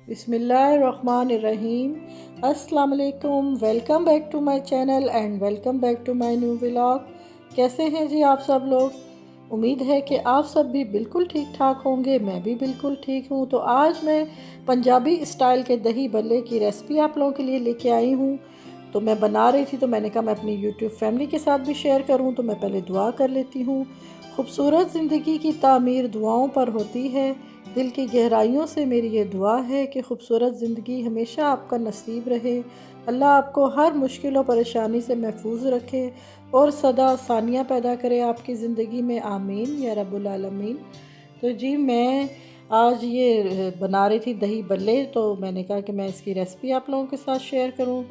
बिस्मिल्लाहिर्रहमानिर्रहीम। अस्सलाम वालेकुम। Welcome back to my channel and welcome back to my new vlog. कैसे हैं जी आप सब लोग? उम्मीद है कि आप सब भी बिल्कुल ठीक ठाक होंगे। मैं भी बिल्कुल ठीक हूँ। तो आज मैं पंजाबी स्टाइल के दही भल्ले की रेसिपी आप लोगों के लिए लेके आई हूँ। तो मैं बना रही थी तो मैंने कहा मैं अपनी यूट्यूब फैमिली के साथ भी शेयर करूँ। तो मैं पहले दुआ कर लेती हूँ। खूबसूरत ज़िंदगी की तामीर दुआओं पर होती है। दिल की गहराइयों से मेरी ये दुआ है कि खूबसूरत ज़िंदगी हमेशा आपका नसीब रहे। अल्लाह आपको हर मुश्किल और परेशानी से महफूज रखे और सदा आसानियाँ पैदा करे आपकी ज़िंदगी में। आमीन या रब्बुल आलमीन। तो जी मैं आज ये बना रही थी दही भल्ले। तो मैंने कहा कि मैं इसकी रेसिपी आप लोगों के साथ शेयर करूं।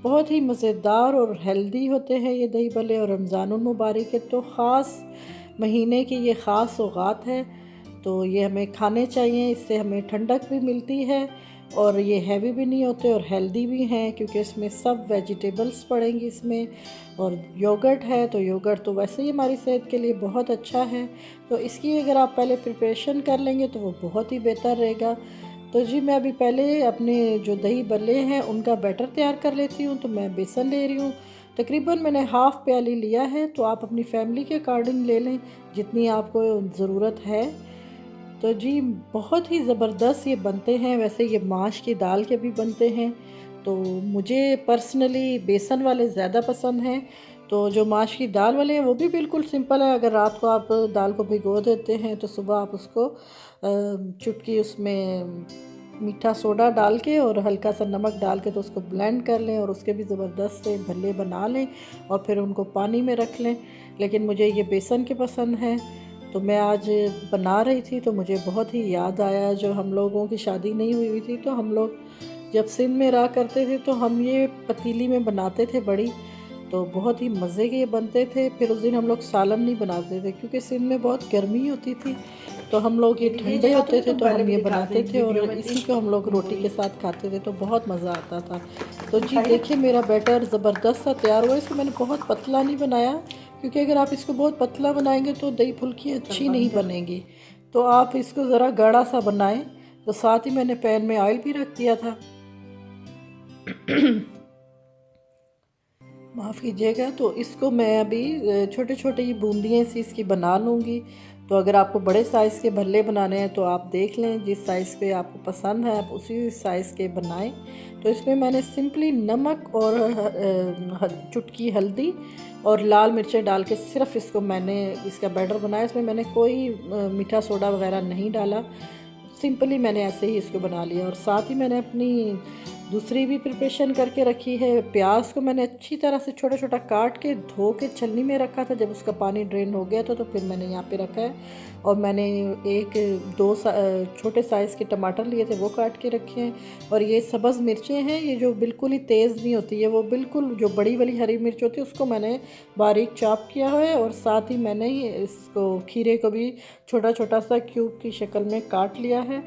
बहुत ही मज़ेदार और हेल्दी होते हैं ये दही भल्ले। और रमज़ानुल मुबारक के तो ख़ास महीने की ये ख़ास सौगात है। तो ये हमें खाने चाहिए। इससे हमें ठंडक भी मिलती है और ये हैवी भी नहीं होते और हेल्दी भी हैं क्योंकि इसमें सब वेजिटेबल्स पड़ेंगी इसमें। और योगर्ट है तो योगर्ट तो वैसे ही हमारी सेहत के लिए बहुत अच्छा है। तो इसकी अगर आप पहले प्रिपरेशन कर लेंगे तो वो बहुत ही बेहतर रहेगा। तो जी मैं अभी पहले अपने जो दही भल्ले हैं उनका बैटर तैयार कर लेती हूँ। तो मैं बेसन ले रही हूँ। तकरीबन मैंने हाफ़ प्याली लिया है। तो आप अपनी फैमिली के अकॉर्डिंग ले लें जितनी आपको ज़रूरत है। तो जी बहुत ही ज़बरदस्त ये बनते हैं। वैसे ये माश की दाल के भी बनते हैं। तो मुझे पर्सनली बेसन वाले ज़्यादा पसंद हैं। तो जो माश की दाल वाले हैं वो भी बिल्कुल सिंपल है। अगर रात को आप दाल को भिगो देते हैं तो सुबह आप उसको चुटकी उसमें मीठा सोडा डाल के और हल्का सा नमक डाल के तो उसको ब्लेंड कर लें और उसके भी ज़बरदस्त से भल्ले बना लें और फिर उनको पानी में रख लें। लेकिन मुझे ये बेसन के पसंद हैं। तो मैं आज बना रही थी तो मुझे बहुत ही याद आया जो हम लोगों की शादी नहीं हुई थी तो हम लोग जब सिंध में रहा करते थे तो हम ये पतीली में बनाते थे बड़ी। तो बहुत ही मज़े के बनते थे। फिर उस दिन हम लोग सालन नहीं बनाते थे क्योंकि सिंध में बहुत गर्मी होती थी। तो हम लोग ये ठंडे होते थे तो हम ये बनाते थे और इसी को हम लोग रोटी के साथ खाते थे तो बहुत मज़ा आता था। तो जी देखिए मेरा बैटर ज़बरदस्त सा तैयार हुआ। इसको मैंने बहुत पतला नहीं बनाया क्योंकि अगर आप इसको बहुत पतला बनाएंगे तो दही फुल्की अच्छी नहीं बनेगी। तो आप इसको ज़रा गाढ़ा सा बनाएं। तो साथ ही मैंने पैन में ऑयल भी रख दिया था। माफ़ कीजिएगा। तो इसको मैं अभी छोटे छोटे ये बूंदियाँ सी इसकी बना लूँगी। तो अगर आपको बड़े साइज़ के भल्ले बनाने हैं तो आप देख लें जिस साइज़ पे आपको पसंद है आप उसी साइज़ के बनाएं। तो इसमें मैंने सिंपली नमक और चुटकी हल्दी और लाल मिर्चें डाल के सिर्फ इसको मैंने इसका बैटर बनाया। इसमें मैंने कोई मीठा सोडा वगैरह नहीं डाला। सिंपली मैंने ऐसे ही इसको बना लिया। और साथ ही मैंने अपनी दूसरी भी प्रिपरेशन करके रखी है। प्याज को मैंने अच्छी तरह से छोटा छोटा काट के धो के छलनी में रखा था। जब उसका पानी ड्रेन हो गया था तो फिर मैंने यहाँ पे रखा है। और मैंने दो छोटे साइज़ के टमाटर लिए थे वो काट के रखे हैं। और ये सब्ज़ मिर्चें हैं ये जो बिल्कुल ही तेज़ नहीं होती है वो बिल्कुल जो बड़ी वाली हरी मिर्च होती है उसको मैंने बारीक चॉप किया है। और साथ ही मैंने इसको खीरे को भी छोटा छोटा सा क्यूब की शक्ल में काट लिया है।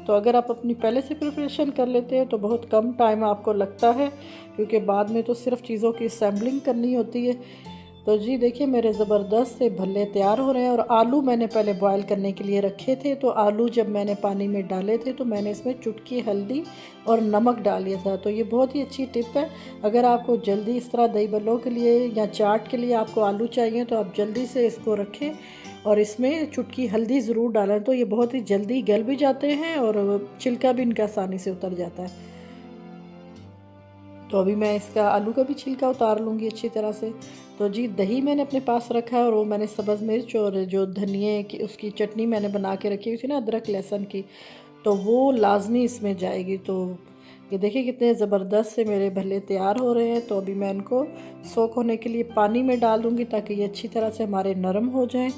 तो अगर आप अपनी पहले से प्रिपरेशन कर लेते हैं तो बहुत कम टाइम आपको लगता है क्योंकि बाद में तो सिर्फ चीज़ों की असेंबलिंग करनी होती है। तो जी देखिए मेरे ज़बरदस्त से भल्ले तैयार हो रहे हैं। और आलू मैंने पहले बॉईल करने के लिए रखे थे। तो आलू जब मैंने पानी में डाले थे तो मैंने इसमें चुटकी हल्दी और नमक डाल दिया था। तो ये बहुत ही अच्छी टिप है। अगर आपको जल्दी इस तरह दही भल्लों के लिए या चाट के लिए आपको आलू चाहिए तो आप जल्दी से इसको रखें और इसमें चुटकी हल्दी ज़रूर डालें। तो ये बहुत ही जल्दी गल भी जाते हैं और छिलका भी इनका आसानी से उतर जाता है। तो अभी मैं इसका आलू का भी छिलका उतार लूँगी अच्छी तरह से। तो जी दही मैंने अपने पास रखा है और वो मैंने सब्ज़ मिर्च और जो धनिए की उसकी चटनी मैंने बना के रखी हुई थी ना अदरक लहसुन की तो वो लाजमी इसमें जाएगी। तो ये देखिए कितने ज़बरदस्त से मेरे भल्ले तैयार हो रहे हैं। तो अभी मैं इनको सोख होने के लिए पानी में डाल दूँगी ताकि ये अच्छी तरह से हमारे नरम हो जाएँ।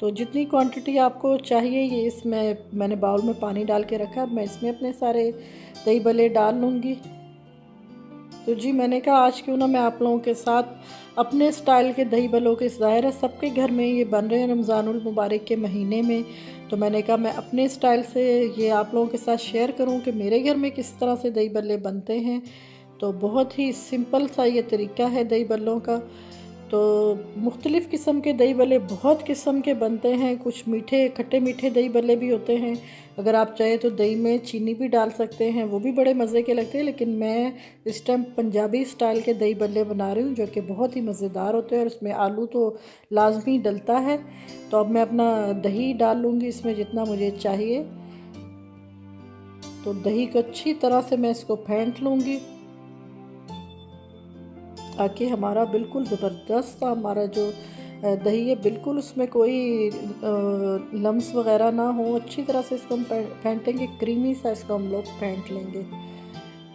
तो जितनी क्वांटिटी आपको चाहिए ये इसमें मैंने बाउल में पानी डाल के रखा है। मैं इसमें अपने सारे दही भल्ले डाल लूँगी। तो जी मैंने कहा आज क्यों ना मैं आप लोगों के साथ अपने स्टाइल के दही भल्लों के ज़ाहिर है सबके घर में ये बन रहे हैं रमज़ानुल मुबारक के महीने में। तो मैंने कहा मैं अपने स्टाइल से ये आप लोगों के साथ शेयर करूं कि मेरे घर में किस तरह से दही भल्ले बनते हैं। तो बहुत ही सिंपल सा ये तरीका है दही भल्लों का। तो मुख्तलिफ़ किस्म के दही भल्ले बहुत किस्म के बनते हैं। कुछ मीठे खट्टे मीठे दही भल्ले भी होते हैं। अगर आप चाहें तो दही में चीनी भी डाल सकते हैं, वो भी बड़े मज़े के लगते हैं। लेकिन मैं इस टाइम पंजाबी स्टाइल के दही भल्ले बना रही हूँ जो कि बहुत ही मज़ेदार होते हैं और इसमें आलू तो लाजमी डलता है। तो अब मैं अपना दही डाल लूँगी इसमें जितना मुझे चाहिए। तो दही को अच्छी तरह से मैं इसको फेंट लूँगी ताकि हमारा बिल्कुल ज़बरदस्त हमारा जो दही है बिल्कुल उसमें कोई लम्स वग़ैरह ना हो। अच्छी तरह से इसको हम फेंटेंगे, क्रीमी सा इसको हम लोग फेंट लेंगे।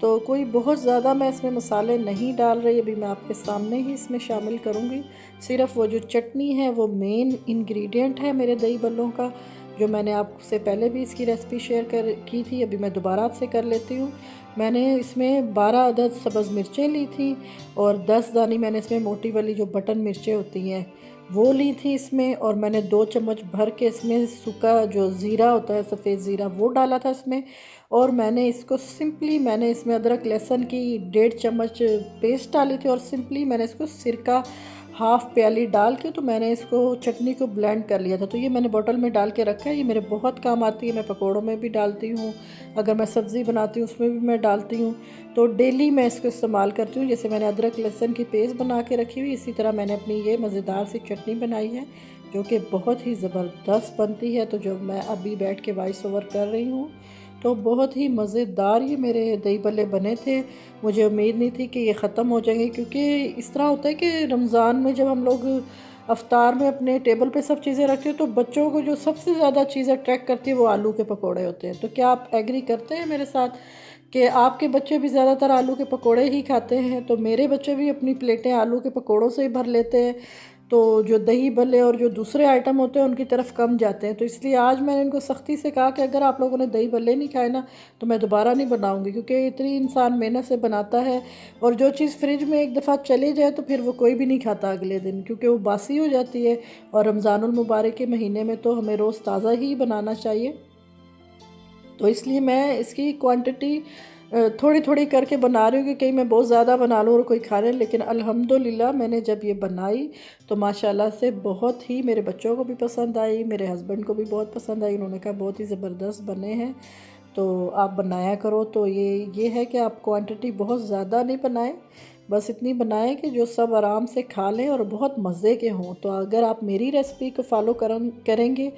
तो कोई बहुत ज़्यादा मैं इसमें मसाले नहीं डाल रही, अभी मैं आपके सामने ही इसमें शामिल करूँगी। सिर्फ़ वो जो चटनी है वो मेन इंग्रेडिएंट है मेरे दही भल्लों का, जो मैंने आपसे पहले भी इसकी रेसिपी शेयर की थी, अभी मैं दोबारा आपसे कर लेती हूँ। मैंने इसमें 12 अदद सब्ज़ मिर्चें ली थी और 10 दानी मैंने इसमें मोटी वाली जो बटन मिर्चें होती हैं वो ली थी इसमें, और मैंने 2 चम्मच भर के इसमें सूखा जो ज़ीरा होता है, सफ़ेद ज़ीरा, वो डाला था इसमें। और मैंने इसको सिंपली मैंने इसमें अदरक लहसुन की 1.5 चम्मच पेस्ट डाली थी और सिंपली मैंने इसको सिरका हाफ़ प्याली डाल के तो मैंने इसको चटनी को ब्लेंड कर लिया था। तो ये मैंने बोतल में डाल के रखा है, ये मेरे बहुत काम आती है। मैं पकौड़ों में भी डालती हूँ, अगर मैं सब्ज़ी बनाती हूँ उसमें भी मैं डालती हूँ। तो डेली मैं इसको इस्तेमाल करती हूँ। जैसे मैंने अदरक लहसुन की पेस्ट बना के रखी हुई, इसी तरह मैंने अपनी ये मज़ेदार सी चटनी बनाई है जो कि बहुत ही ज़बरदस्त बनती है। तो जो मैं अभी बैठ के वॉइस ओवर कर रही हूँ, तो बहुत ही मज़ेदार ये मेरे दही भल्ले बने थे। मुझे उम्मीद नहीं थी कि ये ख़त्म हो जाएंगे, क्योंकि इस तरह होता है कि रमज़ान में जब हम लोग अफ्तार में अपने टेबल पे सब चीज़ें रखते हैं तो बच्चों को जो सबसे ज़्यादा चीज़ अट्रैक्ट करती है वो आलू के पकोड़े होते हैं। तो क्या आप एग्री करते हैं मेरे साथ कि आपके बच्चे भी ज़्यादातर आलू के पकोड़े ही खाते हैं? तो मेरे बच्चे भी अपनी प्लेटें आलू के पकोड़ों से ही भर लेते हैं। तो जो दही भल्ले और जो दूसरे आइटम होते हैं उनकी तरफ कम जाते हैं। तो इसलिए आज मैंने इनको सख्ती से कहा कि अगर आप लोगों ने दही भल्ले नहीं खाए ना तो मैं दोबारा नहीं बनाऊंगी, क्योंकि इतनी इंसान मेहनत से बनाता है और जो चीज़ फ्रिज में एक दफ़ा चले जाए तो फिर वो कोई भी नहीं खाता अगले दिन, क्योंकि वो बासी हो जाती है। और रमज़ानुल मुबारक के महीने में तो हमें रोज़ ताज़ा ही बनाना चाहिए। तो इसलिए मैं इसकी क्वांटिटी थोड़ी थोड़ी करके बना रही हूँ कि कहीं मैं बहुत ज़्यादा बना लूँ और कोई खा ले। लेकिन अल्हम्दुलिल्लाह मैंने जब ये बनाई तो माशाल्लाह से बहुत ही मेरे बच्चों को भी पसंद आई, मेरे हस्बैंड को भी बहुत पसंद आई। उन्होंने कहा बहुत ही ज़बरदस्त बने हैं, तो आप बनाया करो। तो ये है कि आप क्वांटिटी बहुत ज़्यादा नहीं बनाएं, बस इतनी बनाएं कि जो सब आराम से खा लें और बहुत मज़े के हों। तो अगर आप मेरी रेसिपी को फॉलो करेंगे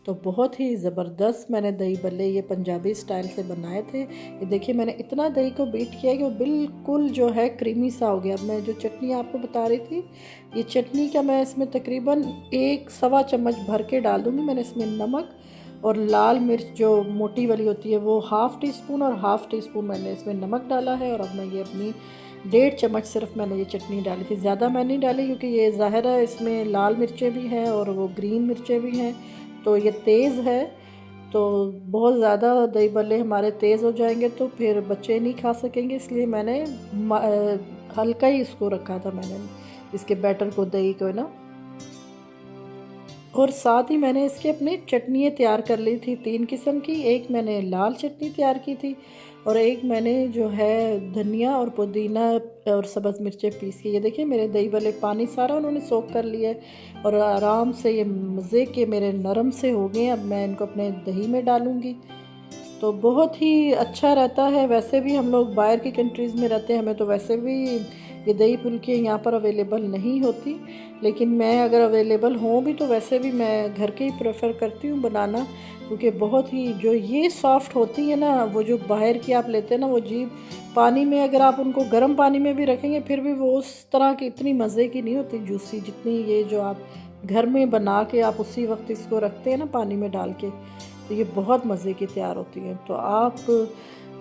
तो बहुत ही ज़बरदस्त मैंने दही भल्ले ये पंजाबी स्टाइल से बनाए थे। ये देखिए मैंने इतना दही को बीट किया कि वो बिल्कुल जो है क्रीमी सा हो गया। अब मैं जो चटनी आपको बता रही थी, ये चटनी का मैं इसमें तकरीबन 1 सवा चम्मच भर के डाल दूँगी। मैंने इसमें नमक और लाल मिर्च जो मोटी वाली होती है वो हाफ़ टी स्पून और हाफ़ टी स्पून मैंने इसमें नमक डाला है। और अब मैं ये अपनी 1.5 चम्मच सिर्फ मैंने ये चटनी डाली थी, ज़्यादा मैं नहीं डाली, क्योंकि ये ज़ाहिर है इसमें लाल मिर्चें भी हैं और वो ग्रीन मिर्चें भी हैं, तो ये तेज़ है। तो बहुत ज़्यादा दही भल्ले हमारे तेज़ हो जाएंगे तो फिर बच्चे नहीं खा सकेंगे, इसलिए मैंने हल्का ही इसको रखा था, मैंने इसके बैटर को, दही को ना। और साथ ही मैंने इसके अपनी चटनियाँ तैयार कर ली थी 3 किस्म की। एक मैंने लाल चटनी तैयार की थी और एक मैंने जो है धनिया और पुदीना और सब्ज़ मिर्चें पीस की। ये देखिए मेरे दही भल्ले पानी सारा उन्होंने सोख कर लिया है और आराम से ये मज़े के मेरे नरम से हो गए। अब मैं इनको अपने दही में डालूँगी तो बहुत ही अच्छा रहता है। वैसे भी हम लोग बाहर की कंट्रीज़ में रहते हैं, हमें तो वैसे भी ये दही फुल्की यहाँ पर अवेलेबल नहीं होती, लेकिन मैं अगर अवेलेबल हों भी तो वैसे भी मैं घर के ही प्रेफर करती हूँ बनाना, क्योंकि बहुत ही जो ये सॉफ्ट होती है ना, वो जो बाहर की आप लेते हैं ना वो जीप पानी में अगर आप उनको गर्म पानी में भी रखेंगे फिर भी वो उस तरह की इतनी मज़े की नहीं होती जूसी, जितनी ये जो आप घर में बना के आप उसी वक्त इसको रखते हैं ना पानी में डाल के, तो ये बहुत मज़े की तैयार होती हैं। तो आप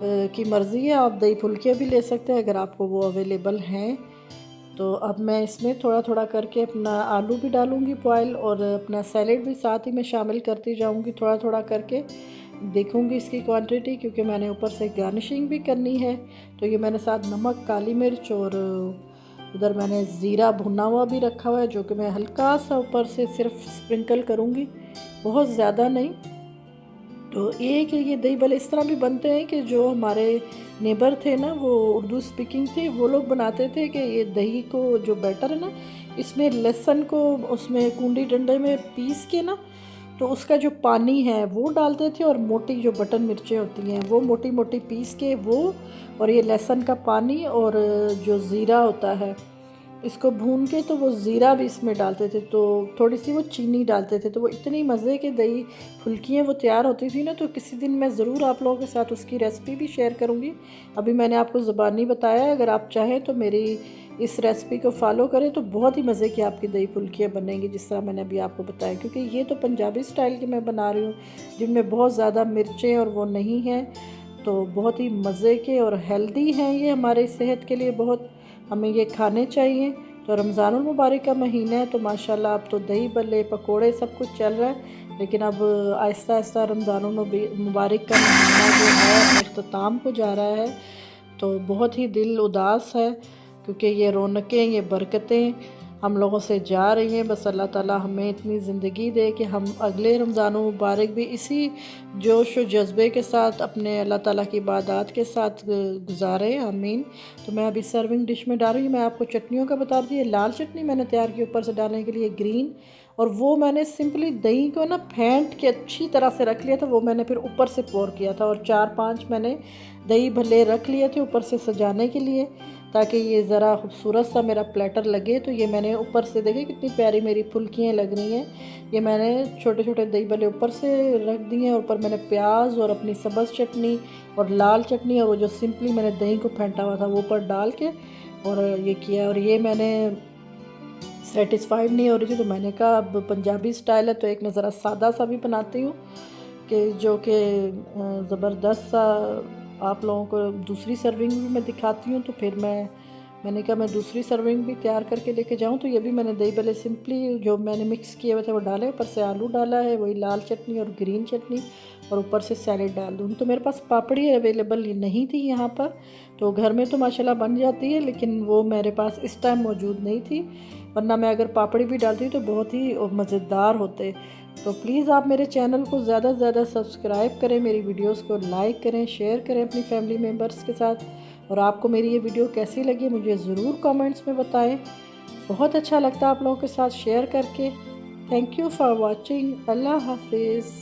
की मर्ज़ी है, आप दही फुल्कियाँ भी ले सकते हैं अगर आपको वो अवेलेबल हैं। तो अब मैं इसमें थोड़ा थोड़ा करके अपना आलू भी डालूँगी बॉयल और अपना सैलेड भी साथ ही में शामिल करती जाऊँगी थोड़ा थोड़ा करके। देखूँगी इसकी क्वांटिटी, क्योंकि मैंने ऊपर से गार्निशिंग भी करनी है। तो ये मैंने साथ नमक, काली मिर्च और उधर मैंने ज़ीरा भुना हुआ भी रखा हुआ है, जो कि मैं हल्का सा ऊपर से सिर्फ स्प्रिंकल करूँगी, बहुत ज़्यादा नहीं। तो ये कि ये दही भल्ले इस तरह भी बनते हैं कि जो हमारे नेबर थे ना, वो उर्दू स्पीकिंग थे, वो लोग बनाते थे कि ये दही को जो बैटर है ना, इसमें लहसुन को उसमें कूंडी डंडे में पीस के ना, तो उसका जो पानी है वो डालते थे, और मोटी जो बटन मिर्चें होती हैं वो मोटी मोटी पीस के वो, और ये लहसुन का पानी और जो ज़ीरा होता है इसको भून के, तो वो ज़ीरा भी इसमें डालते थे, तो थोड़ी सी वो चीनी डालते थे, तो वो इतनी मज़े के दही फुल्कियाँ वो तैयार होती थी ना। तो किसी दिन मैं ज़रूर आप लोगों के साथ उसकी रेसिपी भी शेयर करूँगी। अभी मैंने आपको ज़बानी बताया, अगर आप चाहें तो मेरी इस रेसिपी को फॉलो करें तो बहुत ही मज़े की आपकी दही फुल्कियाँ बनेंगी, जिस तरह मैंने अभी आपको बताया। क्योंकि ये तो पंजाबी स्टाइल की मैं बना रही हूँ, जिनमें बहुत ज़्यादा मिर्चें और वो नहीं हैं, तो बहुत ही मज़े के और हेल्दी हैं ये हमारे सेहत के लिए, बहुत हमें ये खाने चाहिए। तो रमज़ानुल मुबारक का महीना है, तो माशाल्लाह अब तो दही भल्ले पकोड़े सब कुछ चल रहा है, लेकिन अब आहिस्ता आहिस्ता रमज़ानुल मुबारक का महीना जो है अपने अख्ताम को जा रहा है। तो बहुत ही दिल उदास है, क्योंकि ये रौनकें, ये बरकतें हम लोगों से जा रही हैं। बस अल्लाह ताला हमें इतनी ज़िंदगी दे कि हम अगले रमज़ान मुबारक भी इसी जोश व जज्बे के साथ अपने अल्लाह ताला की इबादत के साथ गुजारें, आमीन। तो मैं अभी सर्विंग डिश में डाल रही हूँ। मैं आपको चटनियों का बता रही थी, लाल चटनी मैंने तैयार की ऊपर से डालने के लिए ग्रीन, और वो मैंने सिंपली दही को ना फेंट के अच्छी तरह से रख लिया था, वो मैंने फिर ऊपर से पोर किया था, और 4-5 मैंने दही भल्ले रख लिए थे ऊपर से सजाने के लिए, ताकि ये ज़रा खूबसूरत सा मेरा प्लेटर लगे। तो ये मैंने ऊपर से, देखिए कितनी प्यारी मेरी फुल्कियाँ लग रही हैं। ये मैंने छोटे छोटे दही भल्ले ऊपर से रख दिए हैं, ऊपर मैंने प्याज और अपनी सब्ज़ चटनी और लाल चटनी और वो जो सिंपली मैंने दही को फेंटा हुआ था वो ऊपर डाल के और ये किया। और ये मैंने सेटिस्फाइड नहीं हो रही थी, तो मैंने कहा अब पंजाबी स्टाइल है तो एक मैं ज़रा सादा सा भी बनाती हूँ, कि जो कि ज़बरदस्त सा आप लोगों को दूसरी सर्विंग भी मैं दिखाती हूँ। तो फिर मैंने कहा मैं दूसरी सर्विंग भी तैयार करके लेके जाऊँ। तो ये भी मैंने दही भल्ले सिंपली जो मैंने मिक्स किए हुए थे वो डाले, ऊपर से आलू डाला है, वही लाल चटनी और ग्रीन चटनी, और ऊपर से सैलेड डाल दूँ। तो मेरे पास पापड़ी अवेलेबल नहीं थी यहाँ पर, तो घर में तो माशाल्लाह बन जाती है, लेकिन वो मेरे पास इस टाइम मौजूद नहीं थी, वरना मैं अगर पापड़ी भी डालती तो बहुत ही मज़ेदार होते। तो प्लीज़ आप मेरे चैनल को ज़्यादा से ज़्यादा सब्सक्राइब करें, मेरी वीडियोस को लाइक करें, शेयर करें अपनी फैमिली मेम्बर्स के साथ। और आपको मेरी ये वीडियो कैसी लगी मुझे ज़रूर कमेंट्स में बताएं। बहुत अच्छा लगता है आप लोगों के साथ शेयर करके। Thank you for watching. अल्लाह हाफिज़।